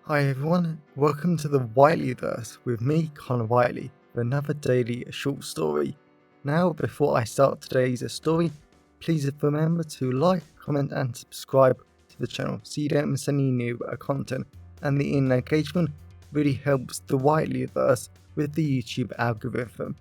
Hi everyone, welcome to the Whiteleyverse with me, Connor Whiteley, for another daily short story. Now, before I start today's story, please remember to like, comment and subscribe to the channel so you don't miss any new content, and the engagement really helps the Whiteleyverse with the YouTube algorithm.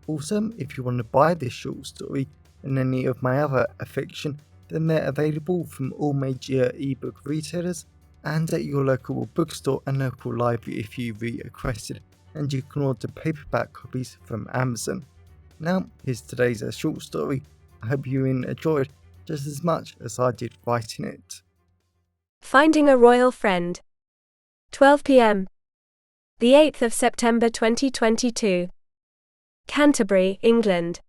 Also, if you want to buy this short story and any of my other fiction, then they're available from all major ebook retailers and at your local bookstore and local library if you requested, and you can order paperback copies from Amazon. Now, here's today's short story. I hope you enjoyed just as much as I did writing it. Finding a Royal Friend. 12 p.m. The 8th of September 2022. Canterbury, England.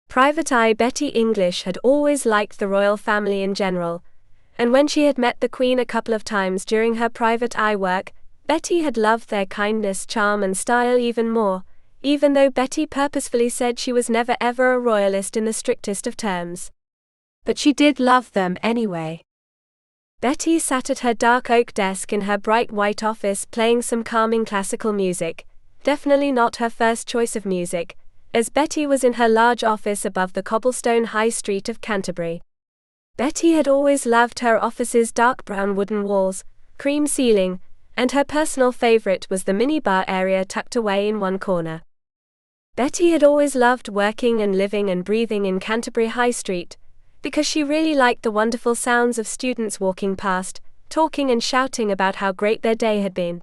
Private Eye Bettie English had always liked the royal family in general, and when she had met the Queen a couple of times during her private eye work, Betty had loved their kindness, charm and style even more, even though Betty purposefully said she was never ever a royalist in the strictest of terms. But she did love them anyway. Betty sat at her dark oak desk in her bright white office playing some calming classical music, definitely not her first choice of music, as Betty was in her large office above the cobblestone high street of Canterbury. Betty had always loved her office's dark brown wooden walls, cream ceiling, and her personal favorite was the minibar area tucked away in one corner. Betty had always loved working and living and breathing in Canterbury High Street, because she really liked the wonderful sounds of students walking past, talking and shouting about how great their day had been.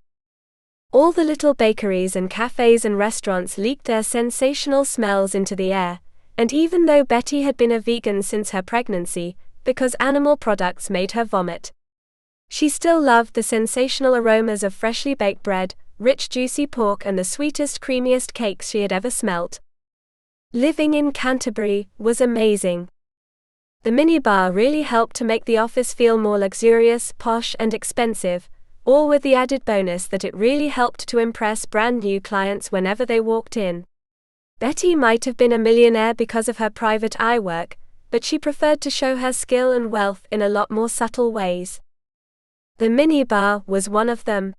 All the little bakeries and cafes and restaurants leaked their sensational smells into the air, and even though Betty had been a vegan since her pregnancy, because animal products made her vomit, she still loved the sensational aromas of freshly baked bread, rich juicy pork and the sweetest creamiest cakes she had ever smelt. Living in Canterbury was amazing. The minibar really helped to make the office feel more luxurious, posh and expensive, all with the added bonus that it really helped to impress brand new clients whenever they walked in. Betty might have been a millionaire because of her private eye work, but she preferred to show her skill and wealth in a lot more subtle ways. The minibar was one of them.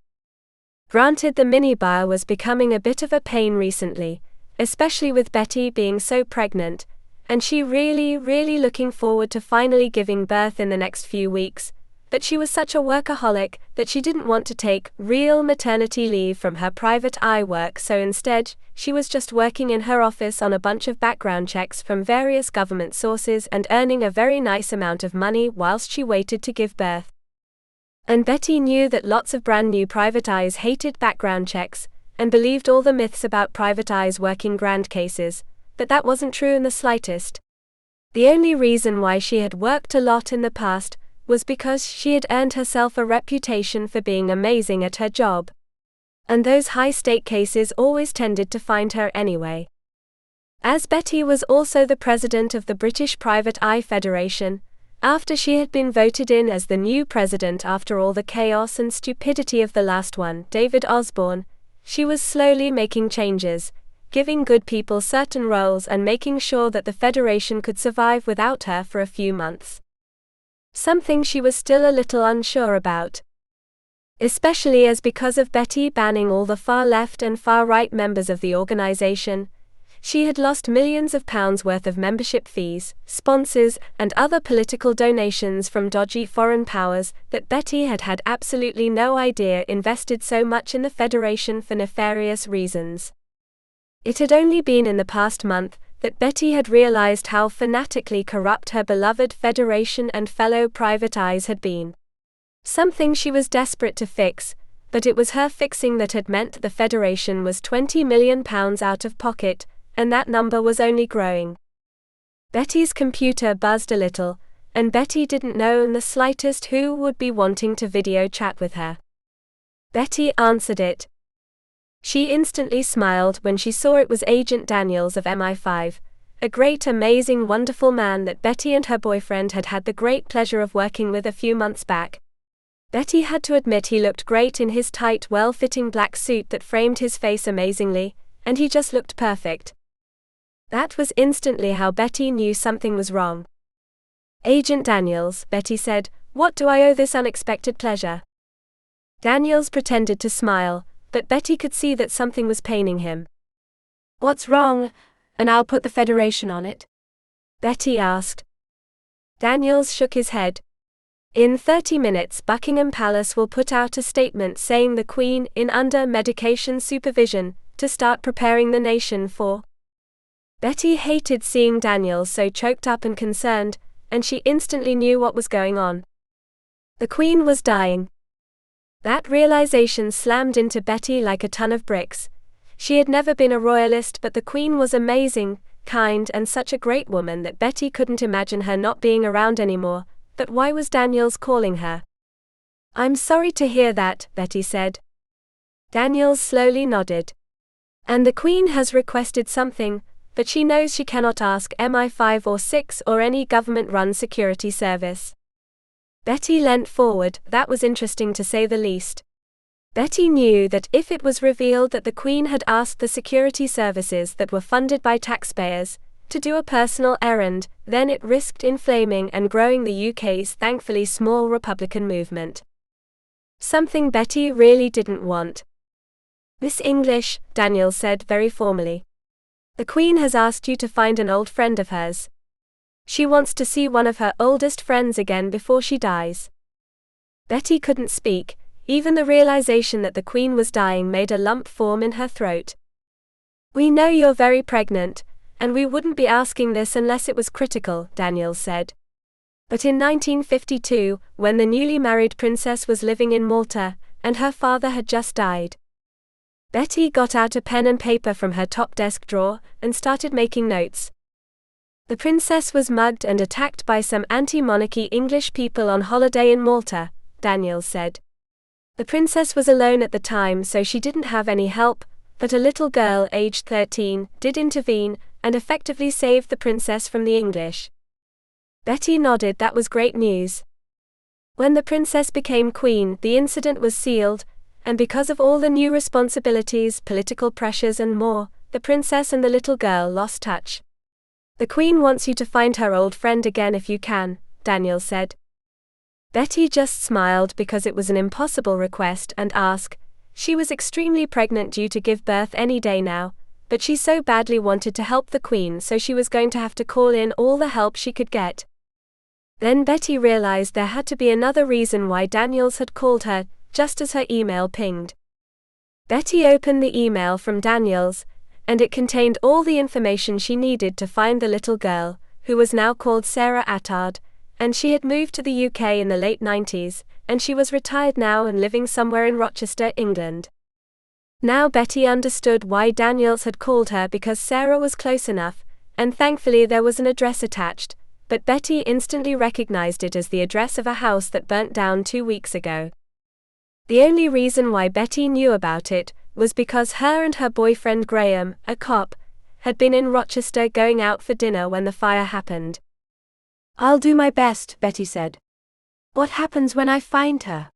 Granted, the minibar was becoming a bit of a pain recently, especially with Betty being so pregnant, and she really looking forward to finally giving birth in the next few weeks, but she was such a workaholic that she didn't want to take real maternity leave from her private eye work, so instead, she was just working in her office on a bunch of background checks from various government sources and earning a very nice amount of money whilst she waited to give birth. And Betty knew that lots of brand new private eyes hated background checks, and believed all the myths about private eyes working grand cases, but that wasn't true in the slightest. The only reason why she had worked a lot in the past was because she had earned herself a reputation for being amazing at her job. And those high-stake cases always tended to find her anyway. As Betty was also the president of the British Private Eye Federation, after she had been voted in as the new president after all the chaos and stupidity of the last one, David Osborne, she was slowly making changes, giving good people certain roles and making sure that the Federation could survive without her for a few months. Something she was still a little unsure about. Especially as because of Betty banning all the far left and far right members of the organization, she had lost millions of pounds worth of membership fees, sponsors, and other political donations from dodgy foreign powers that Betty had had absolutely no idea invested so much in the Federation for nefarious reasons. It had only been in the past month that Betty had realized how fanatically corrupt her beloved Federation and fellow private eyes had been. Something she was desperate to fix, but it was her fixing that had meant the Federation was £20 million out of pocket, and that number was only growing. Betty's computer buzzed a little, and Betty didn't know in the slightest who would be wanting to video chat with her. Betty answered it. She instantly smiled when she saw it was Agent Daniels of MI5, a great, amazing, wonderful man that Betty and her boyfriend had had the great pleasure of working with a few months back. Betty had to admit he looked great in his tight, well-fitting black suit that framed his face amazingly, and he just looked perfect. That was instantly how Betty knew something was wrong. "Agent Daniels," Betty said, "what do I owe this unexpected pleasure?" Daniels pretended to smile, but Betty could see that something was paining him. "What's wrong? And I'll put the Federation on it?" Betty asked. Daniels shook his head. "In 30 minutes Buckingham Palace will put out a statement saying the Queen in under medication supervision to start preparing the nation for." Betty hated seeing Daniels so choked up and concerned, and she instantly knew what was going on. The Queen was dying. That realization slammed into Betty like a ton of bricks. She had never been a royalist, but the Queen was amazing, kind, and such a great woman that Betty couldn't imagine her not being around anymore. But why was Daniels calling her? "I'm sorry to hear that," Betty said. Daniels slowly nodded. "And the Queen has requested something, but she knows she cannot ask MI5 or 6 or any government-run security service." Betty leant forward. That was interesting to say the least. Betty knew that if it was revealed that the Queen had asked the security services that were funded by taxpayers to do a personal errand, then it risked inflaming and growing the UK's thankfully small Republican movement. Something Betty really didn't want. "Miss English," Daniels said very formally, "the Queen has asked you to find an old friend of hers. She wants to see one of her oldest friends again before she dies." Betty couldn't speak. Even the realization that the Queen was dying made a lump form in her throat. "We know you're very pregnant, and we wouldn't be asking this unless it was critical," Daniels said. "But in 1952, when the newly married princess was living in Malta, and her father had just died." Betty got out a pen and paper from her top desk drawer and started making notes. "The princess was mugged and attacked by some anti-monarchy English people on holiday in Malta," Daniels said. "The princess was alone at the time, so she didn't have any help, but a little girl aged 13 did intervene and effectively saved the princess from the English." Betty nodded. That was great news. When the princess became queen, the incident was sealed, and because of all the new responsibilities, political pressures and more, the princess and the little girl lost touch. "The Queen wants you to find her old friend again if you can," Daniels said. Betty just smiled because it was an impossible request and ask. She was extremely pregnant, due to give birth any day now, but she so badly wanted to help the Queen, so she was going to have to call in all the help she could get. Then Betty realized there had to be another reason why Daniels had called her, just as her email pinged. Betty opened the email from Daniels, and it contained all the information she needed to find the little girl, who was now called Sarah Attard, and she had moved to the UK in the late 90s, and she was retired now and living somewhere in Rochester, England. Now Betty understood why Daniels had called her, because Sarah was close enough, and thankfully there was an address attached, but Betty instantly recognized it as the address of a house that burnt down 2 weeks ago. The only reason why Betty knew about it was because her and her boyfriend Graham, a cop, had been in Rochester going out for dinner when the fire happened. "I'll do my best," Betty said. "What happens when I find her?"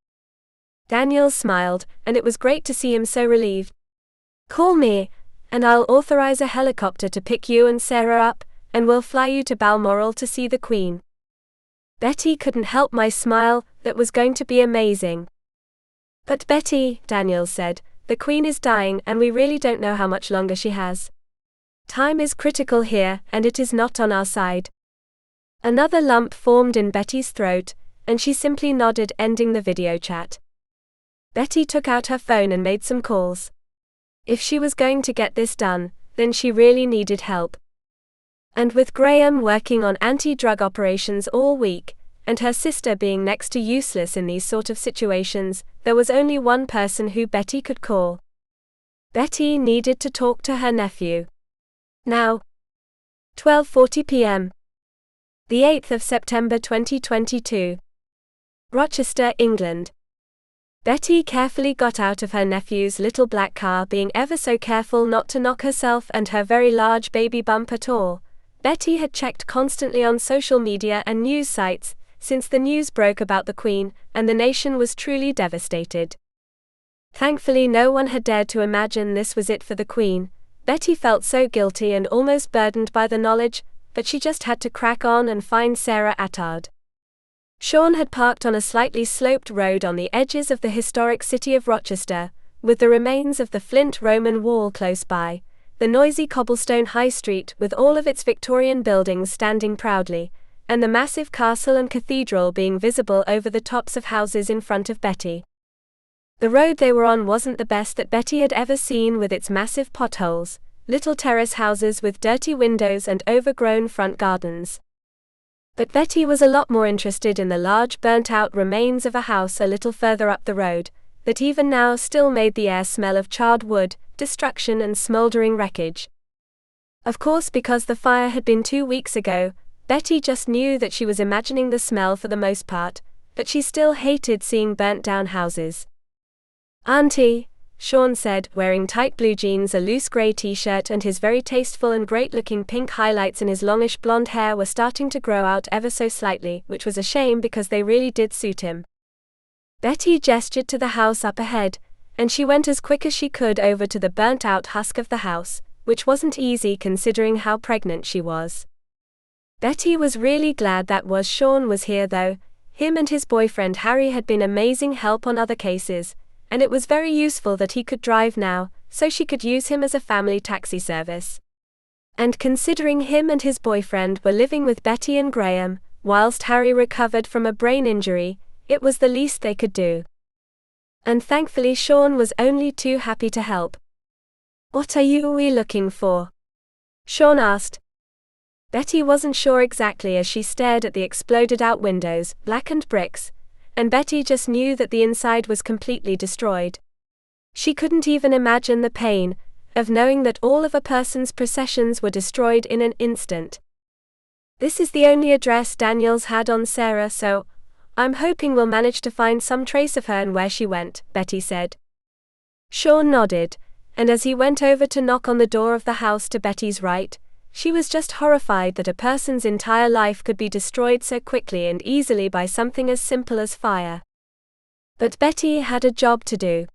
Daniels smiled, and it was great to see him so relieved. "Call me, and I'll authorize a helicopter to pick you and Sarah up, and we'll fly you to Balmoral to see the Queen." Betty couldn't help my smile. That was going to be amazing. "But Betty," Daniels said, "the Queen is dying and we really don't know how much longer she has. Time is critical here, and it is not on our side." Another lump formed in Betty's throat, and she simply nodded, ending the video chat. Betty took out her phone and made some calls. If she was going to get this done, then she really needed help. And with Graham working on anti-drug operations all week, and her sister being next to useless in these sort of situations, there was only one person who Betty could call. Betty needed to talk to her nephew. Now. 12:40 p.m. The 8th of September 2022. Rochester, England. Betty carefully got out of her nephew's little black car, being ever so careful not to knock herself and her very large baby bump at all. Betty had checked constantly on social media and news sites since the news broke about the Queen, and the nation was truly devastated. Thankfully, no one had dared to imagine this was it for the Queen. Betty felt so guilty and almost burdened by the knowledge, but she just had to crack on and find Sarah Attard. Sean had parked on a slightly sloped road on the edges of the historic city of Rochester, with the remains of the flint Roman wall close by, the noisy cobblestone high street with all of its Victorian buildings standing proudly, and the massive castle and cathedral being visible over the tops of houses in front of Betty. The road they were on wasn't the best that Betty had ever seen, with its massive potholes, little terrace houses with dirty windows and overgrown front gardens. But Betty was a lot more interested in the large burnt-out remains of a house a little further up the road, that even now still made the air smell of charred wood, destruction and smoldering wreckage. Of course, because the fire had been 2 weeks ago, Betty just knew that she was imagining the smell for the most part, but she still hated seeing burnt-down houses. "Auntie," Sean said, wearing tight blue jeans, a loose grey t-shirt, and his very tasteful and great-looking pink highlights in his longish blonde hair were starting to grow out ever so slightly, which was a shame because they really did suit him. Betty gestured to the house up ahead, and she went as quick as she could over to the burnt-out husk of the house, which wasn't easy considering how pregnant she was. Betty was really glad that Sean was here though. Him and his boyfriend Harry had been amazing help on other cases, and it was very useful that he could drive now, so she could use him as a family taxi service. And considering him and his boyfriend were living with Betty and Graham, whilst Harry recovered from a brain injury, it was the least they could do. And thankfully Sean was only too happy to help. "What are you looking for?" Sean asked. Betty wasn't sure exactly as she stared at the exploded-out windows, blackened bricks, and Betty just knew that the inside was completely destroyed. She couldn't even imagine the pain of knowing that all of a person's possessions were destroyed in an instant. "This is the only address Daniels had on Sarah, so I'm hoping we'll manage to find some trace of her and where she went," Betty said. Sean nodded, and as he went over to knock on the door of the house to Betty's right, she was just horrified that a person's entire life could be destroyed so quickly and easily by something as simple as fire. But Betty had a job to do.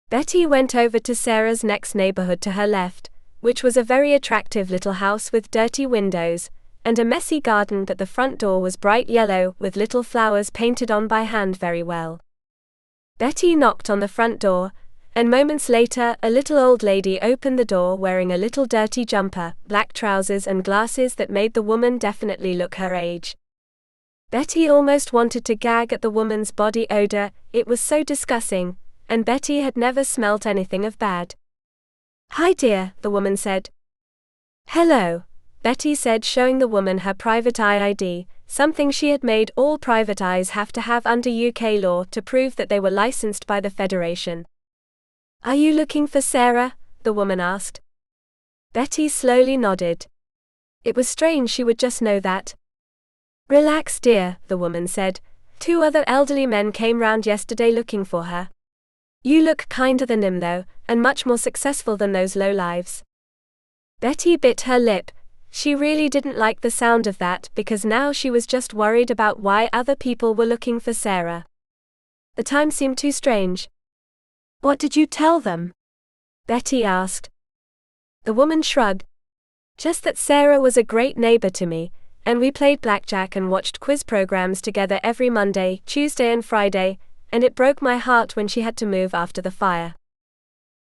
Betty went over to Sarah's next neighborhood to her left, which was a very attractive little house with dirty windows and a messy garden, but the front door was bright yellow with little flowers painted on by hand very well. Betty knocked on the front door, and moments later a little old lady opened the door wearing a little dirty jumper, black trousers and glasses that made the woman definitely look her age. Betty almost wanted to gag at the woman's body odor, it was so disgusting, and Betty had never smelt anything of bad. "Hi dear," the woman said. "Hello," Betty said, showing the woman her private eye ID, something she had made all private eyes have to have under UK law to prove that they were licensed by the Federation. "Are you looking for Sarah?" the woman asked. Betty slowly nodded. It was strange she would just know that. "Relax dear," the woman said. "2 other elderly men came round yesterday looking for her. You look kinder than them though, and much more successful than those lowlives." Betty bit her lip. She really didn't like the sound of that because now she was just worried about why other people were looking for Sarah. The time seemed too strange. "What did you tell them?" Betty asked. The woman shrugged. "Just that Sarah was a great neighbor to me, and we played blackjack and watched quiz programs together every Monday, Tuesday and Friday, and it broke my heart when she had to move after the fire."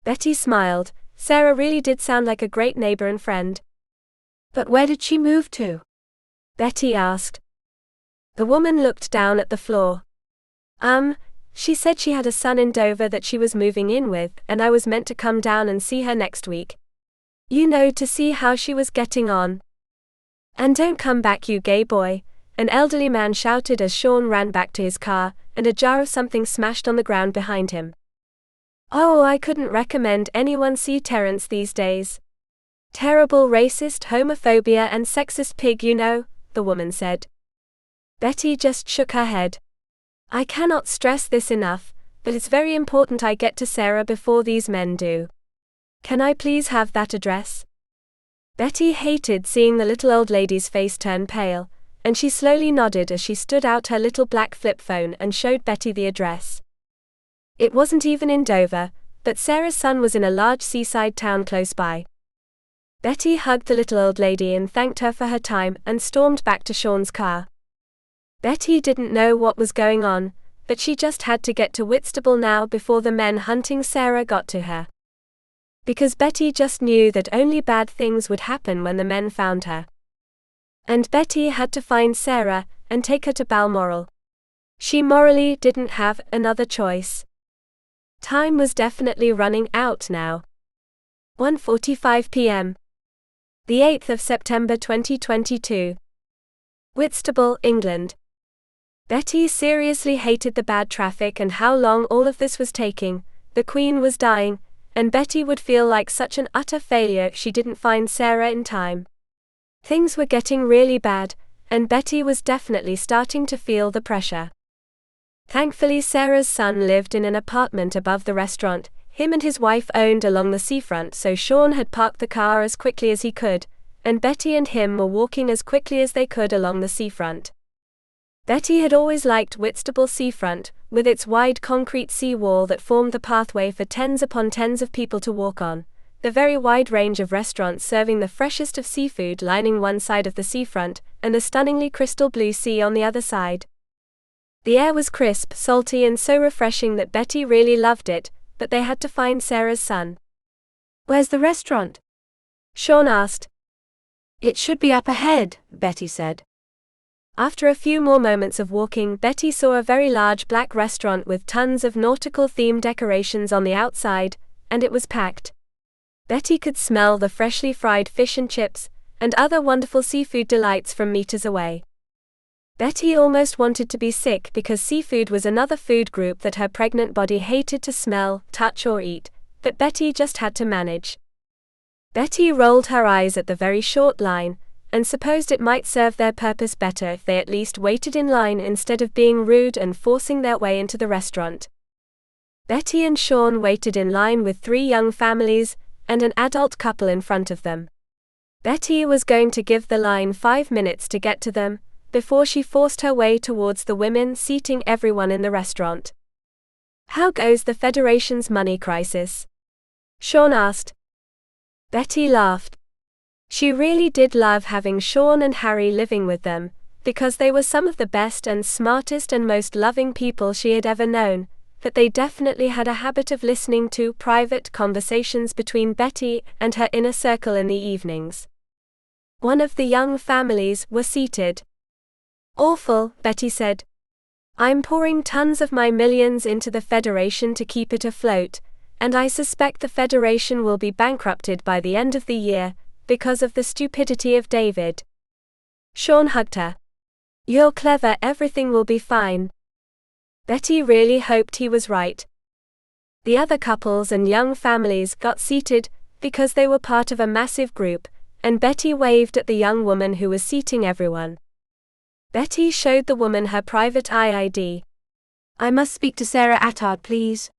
Betty smiled. Sarah really did sound like a great neighbor and friend. "But where did she move to?" Betty asked. The woman looked down at the floor. She said she had a son in Dover that she was moving in with, and I was meant to come down and see her next week. You know, to see how she was getting on." "And don't come back, you gay boy," an elderly man shouted as Sean ran back to his car, and a jar of something smashed on the ground behind him. "Oh, I couldn't recommend anyone see Terrence these days. Terrible racist, homophobia and sexist pig, you know," the woman said. Betty just shook her head. "I cannot stress this enough, but it's very important I get to Sarah before these men do. Can I please have that address?" Betty hated seeing the little old lady's face turn pale, and she slowly nodded as she stood out her little black flip phone and showed Betty the address. It wasn't even in Dover, but Sarah's son was in a large seaside town close by. Betty hugged the little old lady and thanked her for her time and stormed back to Sean's car. Betty didn't know what was going on, but she just had to get to Whitstable now before the men hunting Sarah got to her. Because Betty just knew that only bad things would happen when the men found her. And Betty had to find Sarah and take her to Balmoral. She morally didn't have another choice. Time was definitely running out now. 1:45 p.m. The 8th of September 2022. Whitstable, England. Betty seriously hated the bad traffic and how long all of this was taking. The Queen was dying, and Betty would feel like such an utter failure if she didn't find Sarah in time. Things were getting really bad, and Betty was definitely starting to feel the pressure. Thankfully, Sarah's son lived in an apartment above the restaurant him and his wife owned along the seafront, so Sean had parked the car as quickly as he could, and Betty and him were walking as quickly as they could along the seafront. Betty had always liked Whitstable seafront, with its wide concrete sea wall that formed the pathway for tens upon tens of people to walk on, the very wide range of restaurants serving the freshest of seafood lining one side of the seafront, and the stunningly crystal blue sea on the other side. The air was crisp, salty and so refreshing that Betty really loved it, but they had to find Sarah's son. "Where's the restaurant?" Sean asked. "It should be up ahead," Betty said. After a few more moments of walking, Betty saw a very large black restaurant with tons of nautical-themed decorations on the outside, and it was packed. Betty could smell the freshly fried fish and chips, and other wonderful seafood delights from meters away. Betty almost wanted to be sick because seafood was another food group that her pregnant body hated to smell, touch or eat, but Betty just had to manage. Betty rolled her eyes at the very short line, and supposed it might serve their purpose better if they at least waited in line instead of being rude and forcing their way into the restaurant. Betty and Sean waited in line with 3 young families and an adult couple in front of them. Betty was going to give the line 5 minutes to get to them, before she forced her way towards the women seating everyone in the restaurant. "How goes the Federation's money crisis?" Sean asked. Betty laughed. She really did love having Sean and Harry living with them, because they were some of the best and smartest and most loving people she had ever known, but they definitely had a habit of listening to private conversations between Betty and her inner circle in the evenings. One of the young families were seated. "Awful," Betty said. "I'm pouring tons of my millions into the Federation to keep it afloat, and I suspect the Federation will be bankrupted by the end of the year, because of the stupidity of David." Sean hugged her. "You're clever, everything will be fine." Betty really hoped he was right. The other couples and young families got seated, because they were part of a massive group, and Betty waved at the young woman who was seating everyone. Betty showed the woman her private ID. "I must speak to Sarah Attard, please."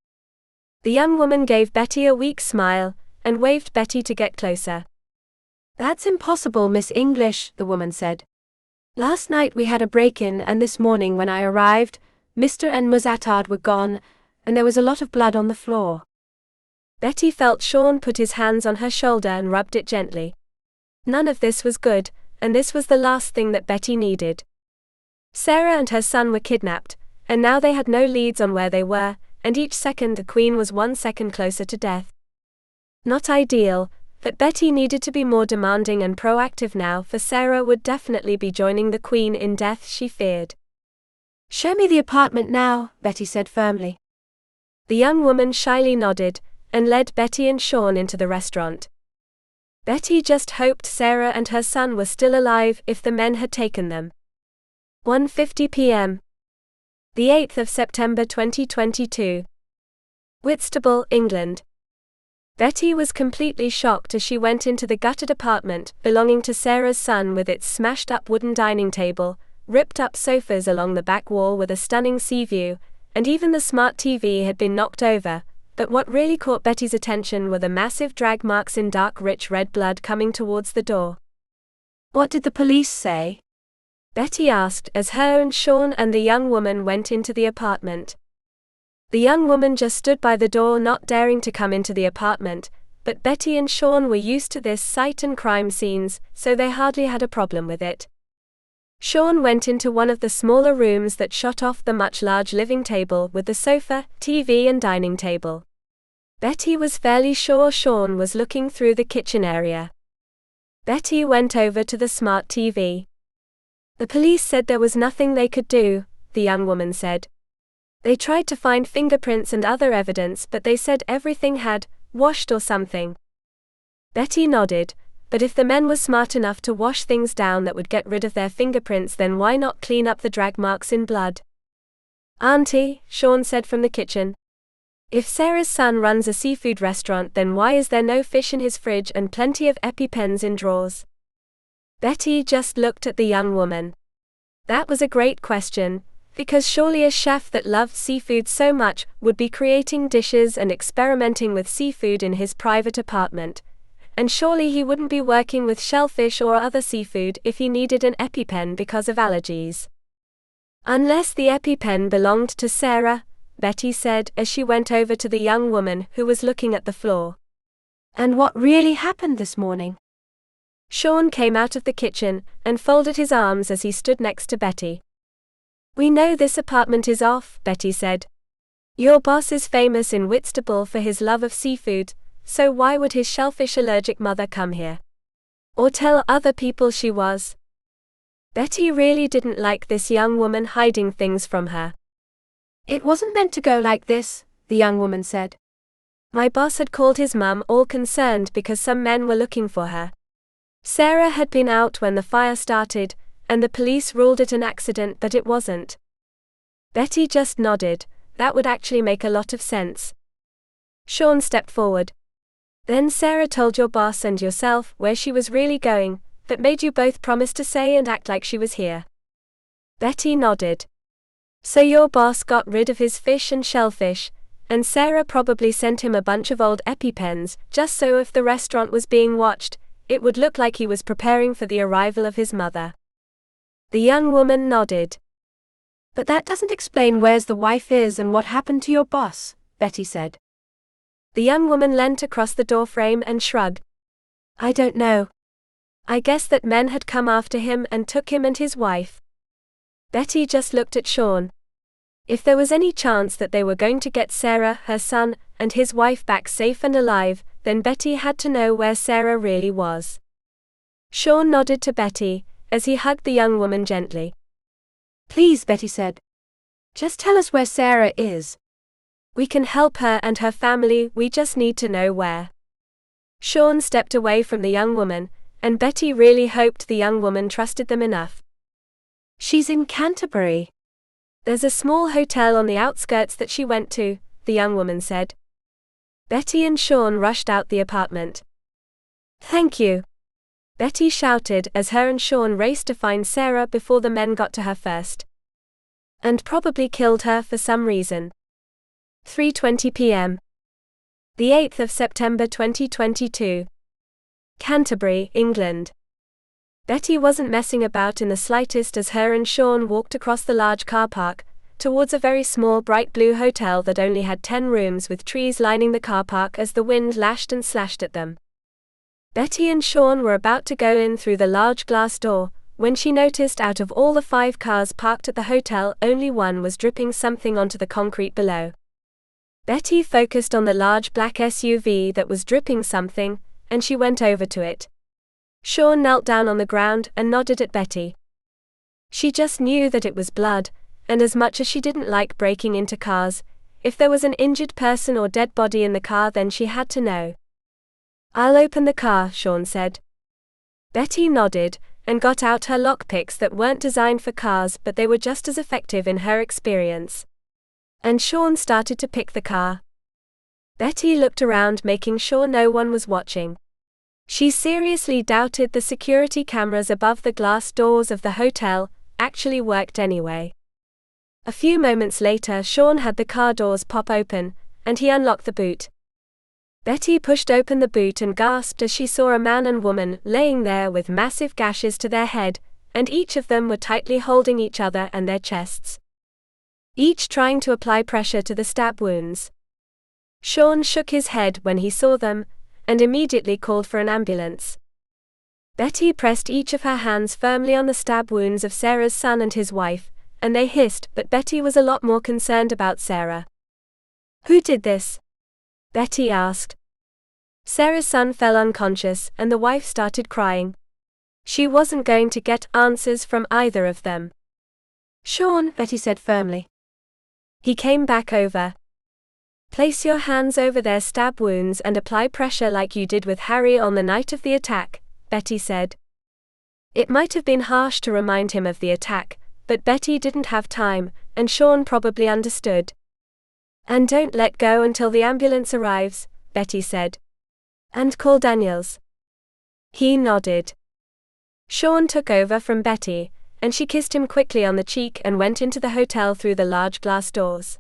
The young woman gave Betty a weak smile, and waved Betty to get closer. "That's impossible, Miss English," the woman said. "Last night we had a break-in and this morning when I arrived, Mr. and Ms. Attard were gone, and there was a lot of blood on the floor." Betty felt Sean put his hands on her shoulder and rubbed it gently. None of this was good, and this was the last thing that Betty needed. Sarah and her son were kidnapped, and now they had no leads on where they were, and each second the Queen was 1 second closer to death. Not ideal, but Betty needed to be more demanding and proactive now, for Sarah would definitely be joining the Queen in death, she feared. "Show me the apartment now," Betty said firmly. The young woman shyly nodded, and led Betty and Sean into the restaurant. Betty just hoped Sarah and her son were still alive if the men had taken them. 1:50 p.m. The 8th of September 2022. Whitstable, England. Betty was completely shocked as she went into the gutted apartment belonging to Sarah's son, with its smashed-up wooden dining table, ripped-up sofas along the back wall with a stunning sea view, and even the smart TV had been knocked over. But what really caught Betty's attention were the massive drag marks in dark rich red blood coming towards the door. "What did the police say?" Betty asked as her and Sean and the young woman went into the apartment. The young woman just stood by the door, not daring to come into the apartment, but Betty and Sean were used to this sight and crime scenes, so they hardly had a problem with it. Sean went into one of the smaller rooms that shot off the much large living table with the sofa, TV and dining table. Betty was fairly sure Sean was looking through the kitchen area. Betty went over to the smart TV. The police said there was nothing they could do, the young woman said. They tried to find fingerprints and other evidence, but they said everything had washed or something. Betty nodded. But if the men were smart enough to wash things down that would get rid of their fingerprints, then why not clean up the drag marks in blood? Auntie, Sean said from the kitchen. If Sarah's son runs a seafood restaurant, then why is there no fish in his fridge and plenty of EpiPens in drawers? Betty just looked at the young woman. That was a great question, because surely a chef that loved seafood so much would be creating dishes and experimenting with seafood in his private apartment. And surely he wouldn't be working with shellfish or other seafood if he needed an EpiPen because of allergies. Unless the EpiPen belonged to Sarah, Betty said as she went over to the young woman who was looking at the floor. And what really happened this morning? Sean came out of the kitchen and folded his arms as he stood next to Betty. We know this apartment is off, Betty said. Your boss is famous in Whitstable for his love of seafood, so why would his shellfish-allergic mother come here? Or tell other people she was? Betty really didn't like this young woman hiding things from her. It wasn't meant to go like this, the young woman said. My boss had called his mum, all concerned because some men were looking for her. Sarah had been out when the fire started, and the police ruled it an accident, but it wasn't. Betty just nodded. That would actually make a lot of sense. Sean stepped forward. Then Sarah told your boss and yourself where she was really going, but made you both promise to say and act like she was here. Betty nodded. So your boss got rid of his fish and shellfish, and Sarah probably sent him a bunch of old EpiPens, just so if the restaurant was being watched, it would look like he was preparing for the arrival of his mother. The young woman nodded. But that doesn't explain where the wife is and what happened to your boss, Betty said. The young woman leant across the doorframe and shrugged. I don't know. I guess that men had come after him and took him and his wife. Betty just looked at Sean. If there was any chance that they were going to get Sarah, her son, and his wife back safe and alive, then Betty had to know where Sarah really was. Sean nodded to Betty as he hugged the young woman gently. Please, Betty said. Just tell us where Sarah is. We can help her and her family, we just need to know where. Sean stepped away from the young woman, and Betty really hoped the young woman trusted them enough. She's in Canterbury. There's a small hotel on the outskirts that she went to, the young woman said. Betty and Sean rushed out the apartment. Thank you, Betty shouted as her and Sean raced to find Sarah before the men got to her first. And probably killed her for some reason. 3:20 p.m. The 8th of September 2022. Canterbury, England. Betty wasn't messing about in the slightest as her and Sean walked across the large car park, towards a very small bright blue hotel that only had 10 rooms with trees lining the car park as the wind lashed and slashed at them. Betty and Sean were about to go in through the large glass door, when she noticed out of all the 5 cars parked at the hotel, only one was dripping something onto the concrete below. Betty focused on the large black SUV that was dripping something, and she went over to it. Sean knelt down on the ground and nodded at Betty. She just knew that it was blood, and as much as she didn't like breaking into cars, if there was an injured person or dead body in the car then she had to know. I'll open the car, Sean said. Betty nodded, and got out her lockpicks that weren't designed for cars but they were just as effective in her experience. And Sean started to pick the car. Betty looked around making sure no one was watching. She seriously doubted the security cameras above the glass doors of the hotel actually worked anyway. A few moments later Sean had the car doors pop open, and he unlocked the boot. Betty pushed open the boot and gasped as she saw a man and woman laying there with massive gashes to their head, and each of them were tightly holding each other and their chests, each trying to apply pressure to the stab wounds. Sean shook his head when he saw them, and immediately called for an ambulance. Betty pressed each of her hands firmly on the stab wounds of Sarah's son and his wife, and they hissed, but Betty was a lot more concerned about Sarah. "Who did this?" Betty asked. Sarah's son fell unconscious, and the wife started crying. She wasn't going to get answers from either of them. "Sean," Betty said firmly. He came back over. "Place your hands over their stab wounds and apply pressure like you did with Harry on the night of the attack," Betty said. It might have been harsh to remind him of the attack, but Betty didn't have time, and Sean probably understood. "And don't let go until the ambulance arrives," Betty said. "And call Daniels." He nodded. Sean took over from Betty, and she kissed him quickly on the cheek and went into the hotel through the large glass doors.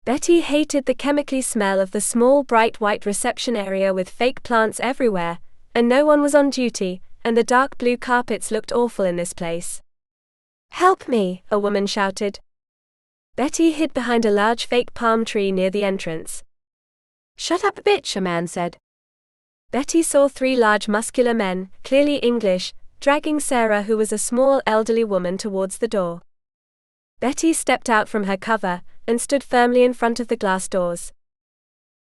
Betty hated the chemically smell of the small bright white reception area with fake plants everywhere, and no one was on duty, and the dark blue carpets looked awful in this place. "Help me," a woman shouted. Betty hid behind a large fake palm tree near the entrance. "Shut up, bitch," a man said. Betty saw 3 large muscular men, clearly English, dragging Sarah, who was a small elderly woman, towards the door. Betty stepped out from her cover and stood firmly in front of the glass doors.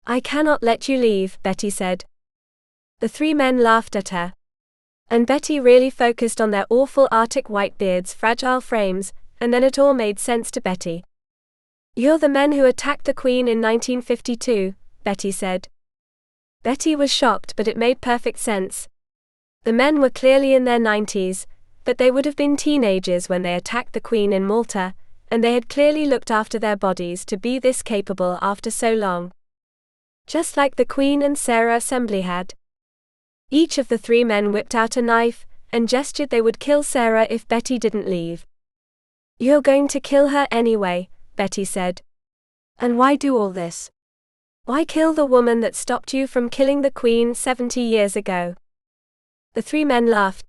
"I cannot let you leave," Betty said. The 3 men laughed at her. And Betty really focused on their awful Arctic white beards, fragile frames, and then it all made sense to Betty. "You're the men who attacked the Queen in 1952, Betty said. Betty was shocked, but it made perfect sense. The men were clearly in their 90s, but they would have been teenagers when they attacked the Queen in Malta, and they had clearly looked after their bodies to be this capable after so long. Just like the Queen and Sarah Assembly had. Each of the 3 men whipped out a knife, and gestured they would kill Sarah if Betty didn't leave. "You're going to kill her anyway," Betty said. "And why do all this? Why kill the woman that stopped you from killing the Queen 70 years ago?" The 3 men laughed.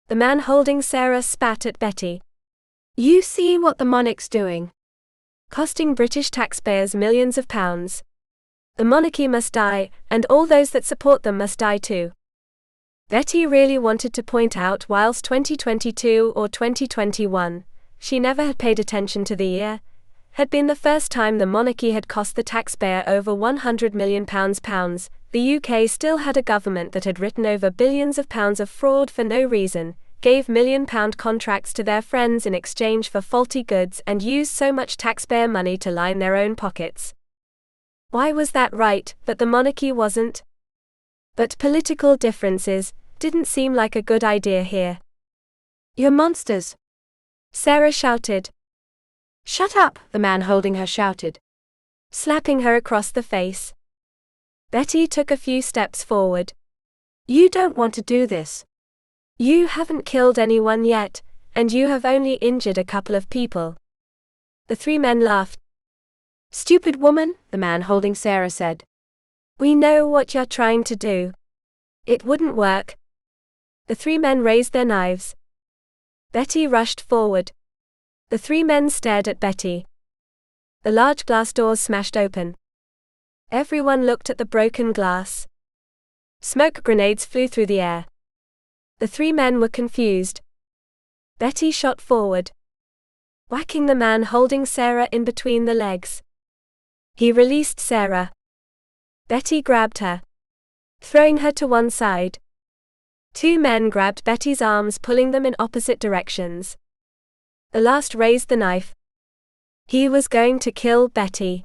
The man holding Sarah spat at Betty. "You see what the Monarchs doing? Costing British taxpayers millions of pounds. The monarchy must die, and all those that support them must die too." Betty really wanted to point out whilst 2022 or 2021, she never had paid attention to the year, had been the first time the monarchy had cost the taxpayer over £100 million. The UK still had a government that had written over billions of pounds of fraud for no reason, gave £1 million contracts to their friends in exchange for faulty goods, and used so much taxpayer money to line their own pockets. Why was that right, but the monarchy wasn't? But political differences didn't seem like a good idea here. "You're monsters!" Sarah shouted. "Shut up!" the man holding her shouted, slapping her across the face. Betty took a few steps forward. "You don't want to do this. You haven't killed anyone yet, and you have only injured a couple of people." The 3 men laughed. "Stupid woman," the man holding Sarah said. "We know what you're trying to do. It wouldn't work." The 3 men raised their knives. Betty rushed forward. The 3 men stared at Betty. The large glass doors smashed open. Everyone looked at the broken glass. Smoke grenades flew through the air. The 3 men were confused. Betty shot forward, whacking the man holding Sarah in between the legs. He released Sarah. Betty grabbed her, throwing her to one side. 2 men grabbed Betty's arms, pulling them in opposite directions. The last raised the knife. He was going to kill Betty.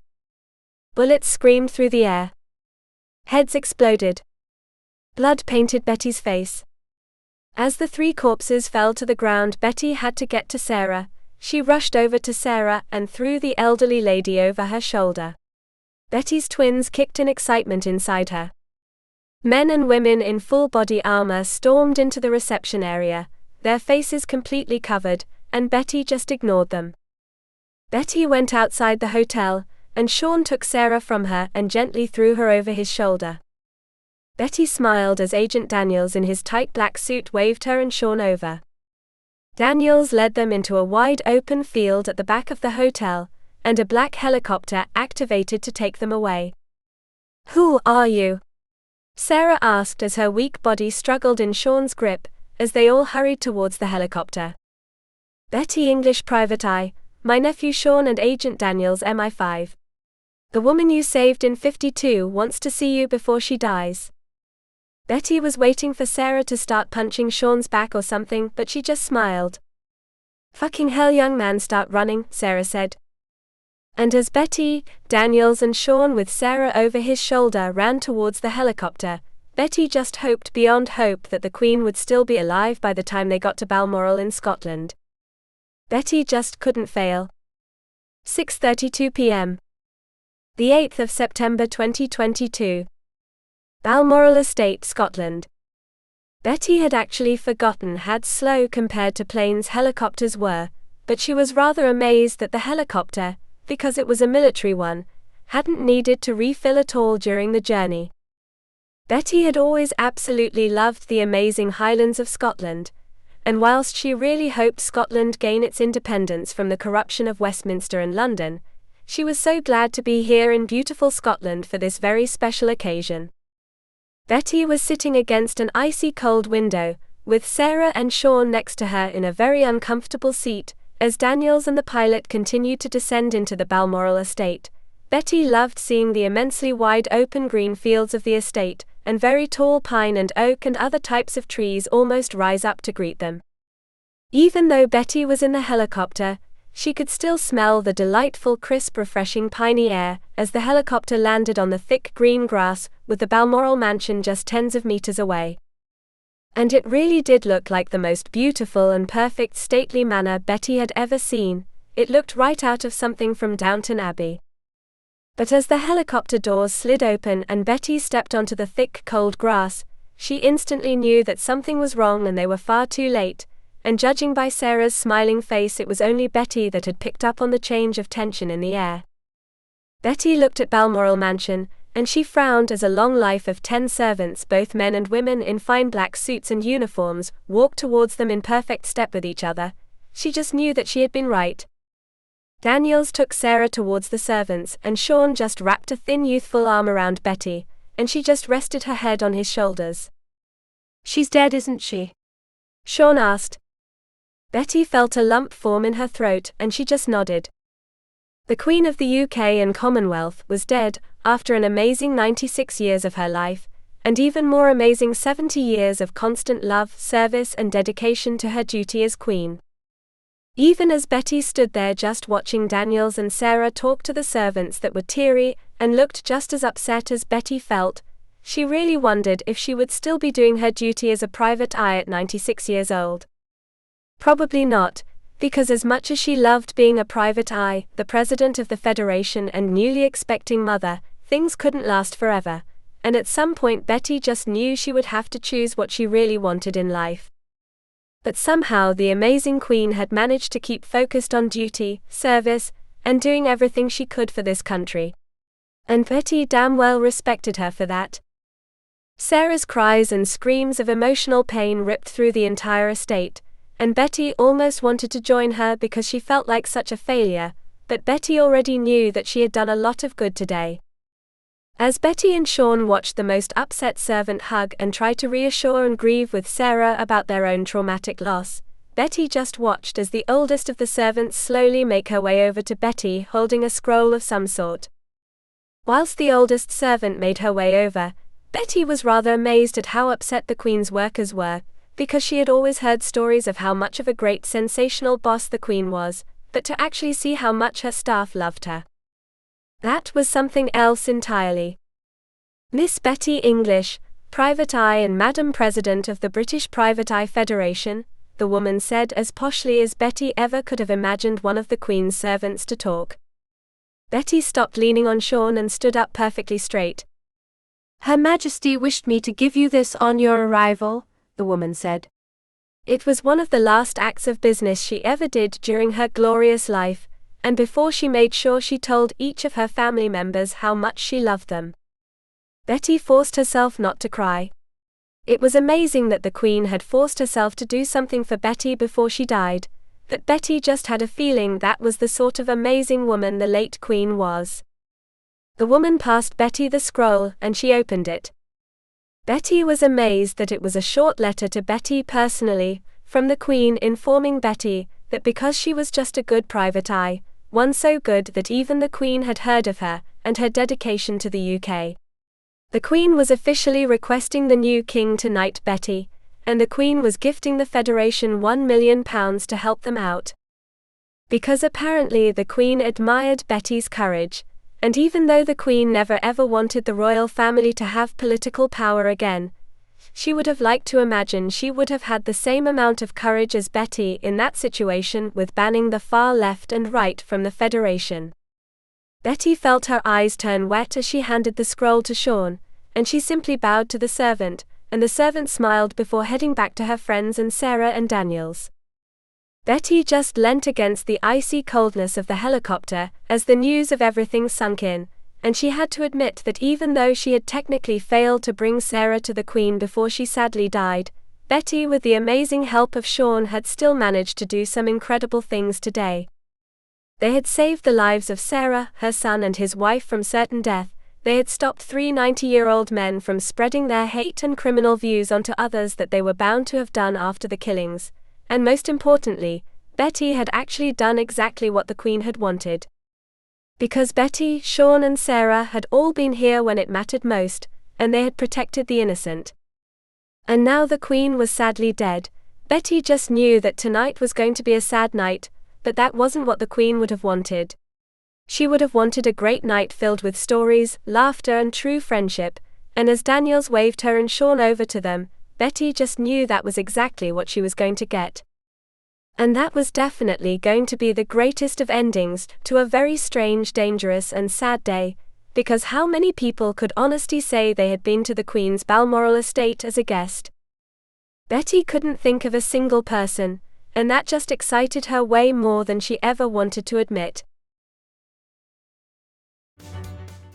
Bullets screamed through the air. Heads exploded. Blood painted Betty's face. As the 3 corpses fell to the ground, Betty had to get to Sarah. She rushed over to Sarah and threw the elderly lady over her shoulder. Betty's twins kicked in excitement inside her. Men and women in full body armor stormed into the reception area, their faces completely covered, and Betty just ignored them. Betty went outside the hotel, and Sean took Sarah from her and gently threw her over his shoulder. Betty smiled as Agent Daniels in his tight black suit waved her and Sean over. Daniels led them into a wide open field at the back of the hotel, and a black helicopter activated to take them away. "Who are you?" Sarah asked as her weak body struggled in Sean's grip, as they all hurried towards the helicopter. Bettie English, Private Eye, my nephew Sean and Agent Daniels MI5. The woman you saved in 52 wants to see you before she dies. Betty was waiting for Sarah to start punching Sean's back or something, but she just smiled. Fucking hell, young man, start running, Sarah said. And as Betty, Daniels and Sean with Sarah over his shoulder ran towards the helicopter, Betty just hoped beyond hope that the Queen would still be alive by the time they got to Balmoral in Scotland. Betty just couldn't fail. 6:32 p.m. The 8th of September 2022. Balmoral Estate, Scotland. Betty had actually forgotten how slow compared to planes helicopters were, but she was rather amazed that the helicopter, because it was a military one, hadn't needed to refill at all during the journey. Betty had always absolutely loved the amazing Highlands of Scotland, and whilst she really hoped Scotland gain its independence from the corruption of Westminster and London, she was so glad to be here in beautiful Scotland for this very special occasion. Betty was sitting against an icy cold window, with Sarah and Sean next to her in a very uncomfortable seat, as Daniels and the pilot continued to descend into the Balmoral estate. Betty loved seeing the immensely wide open green fields of the estate, and very tall pine and oak and other types of trees almost rise up to greet them. Even though Betty was in the helicopter, she could still smell the delightful crisp refreshing piney air as the helicopter landed on the thick green grass, with the Balmoral mansion just tens of meters away. And it really did look like the most beautiful and perfect stately manor Betty had ever seen. It looked right out of something from Downton Abbey. But as the helicopter doors slid open and Betty stepped onto the thick cold grass, she instantly knew that something was wrong and they were far too late. And judging by Sarah's smiling face, it was only Betty that had picked up on the change of tension in the air. Betty looked at Balmoral Mansion, and she frowned as a long life of 10 servants, both men and women in fine black suits and uniforms, walked towards them in perfect step with each other. She just knew that she had been right. Daniels took Sarah towards the servants, and Sean just wrapped a thin youthful arm around Betty, and she just rested her head on his shoulders. "She's dead, isn't she?" Sean asked. Betty felt a lump form in her throat, and she just nodded. The Queen of the UK and Commonwealth was dead, after an amazing 96 years of her life, and even more amazing 70 years of constant love, service and dedication to her duty as Queen. Even as Betty stood there just watching Daniels and Sarah talk to the servants that were teary and looked just as upset as Betty felt, she really wondered if she would still be doing her duty as a private eye at 96 years old. Probably not, because as much as she loved being a private eye, the president of the Federation and newly expecting mother, things couldn't last forever, and at some point Betty just knew she would have to choose what she really wanted in life. But somehow the amazing Queen had managed to keep focused on duty, service, and doing everything she could for this country. And Betty damn well respected her for that. Sarah's cries and screams of emotional pain ripped through the entire estate, and Betty almost wanted to join her because she felt like such a failure, but Betty already knew that she had done a lot of good today. As Betty and Sean watched the most upset servant hug and try to reassure and grieve with Sarah about their own traumatic loss, Betty just watched as the oldest of the servants slowly make her way over to Betty holding a scroll of some sort. Whilst the oldest servant made her way over, Betty was rather amazed at how upset the Queen's workers were, because she had always heard stories of how much of a great sensational boss the Queen was, but to actually see how much her staff loved her, that was something else entirely. "Miss Bettie English, Private Eye and Madam President of the British Private Eye Federation," the woman said as poshly as Betty ever could have imagined one of the Queen's servants to talk. Betty stopped leaning on Sean and stood up perfectly straight. "Her Majesty wished me to give you this on your arrival," the woman said. It was one of the last acts of business she ever did during her glorious life, and before she made sure she told each of her family members how much she loved them. Betty forced herself not to cry. It was amazing that the Queen had forced herself to do something for Betty before she died, but Betty just had a feeling that was the sort of amazing woman the late Queen was. The woman passed Betty the scroll and she opened it. Betty was amazed that it was a short letter to Betty personally, from the Queen informing Betty that because she was just a good private eye, one so good that even the Queen had heard of her and her dedication to the UK. The Queen was officially requesting the new king to knight Betty, and the Queen was gifting the Federation £1 million to help them out. Because apparently the Queen admired Betty's courage, and even though the Queen never ever wanted the royal family to have political power again, she would have liked to imagine she would have had the same amount of courage as Betty in that situation with banning the far left and right from the Federation. Betty felt her eyes turn wet as she handed the scroll to Sean, and she simply bowed to the servant, and the servant smiled before heading back to her friends and Sarah and Daniels. Betty just leant against the icy coldness of the helicopter as the news of everything sunk in, and she had to admit that even though she had technically failed to bring Sarah to the Queen before she sadly died, Betty, with the amazing help of Sean, had still managed to do some incredible things today. They had saved the lives of Sarah, her son and his wife from certain death. They had stopped 3 90-year-old men from spreading their hate and criminal views onto others that they were bound to have done after the killings. And most importantly, Betty had actually done exactly what the Queen had wanted. Because Betty, Sean and Sarah had all been here when it mattered most, and they had protected the innocent. And now the Queen was sadly dead. Betty just knew that tonight was going to be a sad night, but that wasn't what the Queen would have wanted. She would have wanted a great night filled with stories, laughter and true friendship, and as Daniels waved her and Sean over to them, Betty just knew that was exactly what she was going to get. And that was definitely going to be the greatest of endings to a very strange, dangerous and sad day, because how many people could honestly say they had been to the Queen's Balmoral estate as a guest? Betty couldn't think of a single person, and that just excited her way more than she ever wanted to admit.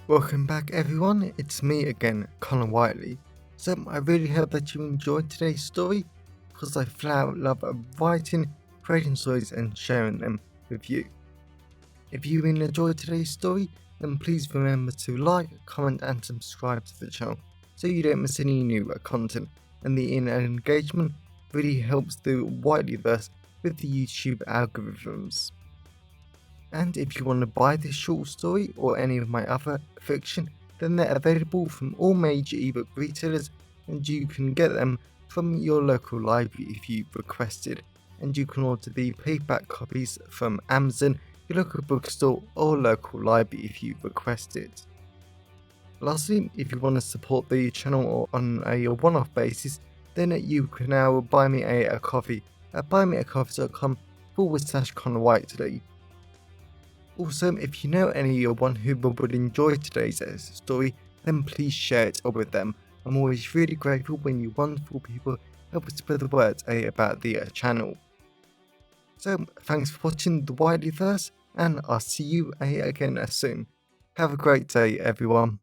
Welcome back everyone, it's me again, Connor Whiteley. So I really hope that you enjoyed today's story, because I flat out love writing, creating stories and sharing them with you. If you really enjoyed today's story, then please remember to like, comment and subscribe to the channel so you don't miss any new content, and the engagement really helps the Whiteleyverse with the YouTube algorithms. And if you want to buy this short story or any of my other fiction, then they're available from all major ebook retailers, and you can get them from your local library if you requested, and you can order the paperback copies from Amazon, your local bookstore or local library if you request it. Lastly, if you want to support the channel on a one-off basis, then you can now buy me a coffee at buymeacoffee.com/Connor Whiteley. Also, if you know anyone who would enjoy today's story, then please share it with them. I'm always really grateful when you wonderful people help spread the word about the channel. So, thanks for watching the Whiteleyverse, and I'll see you again soon. Have a great day, everyone.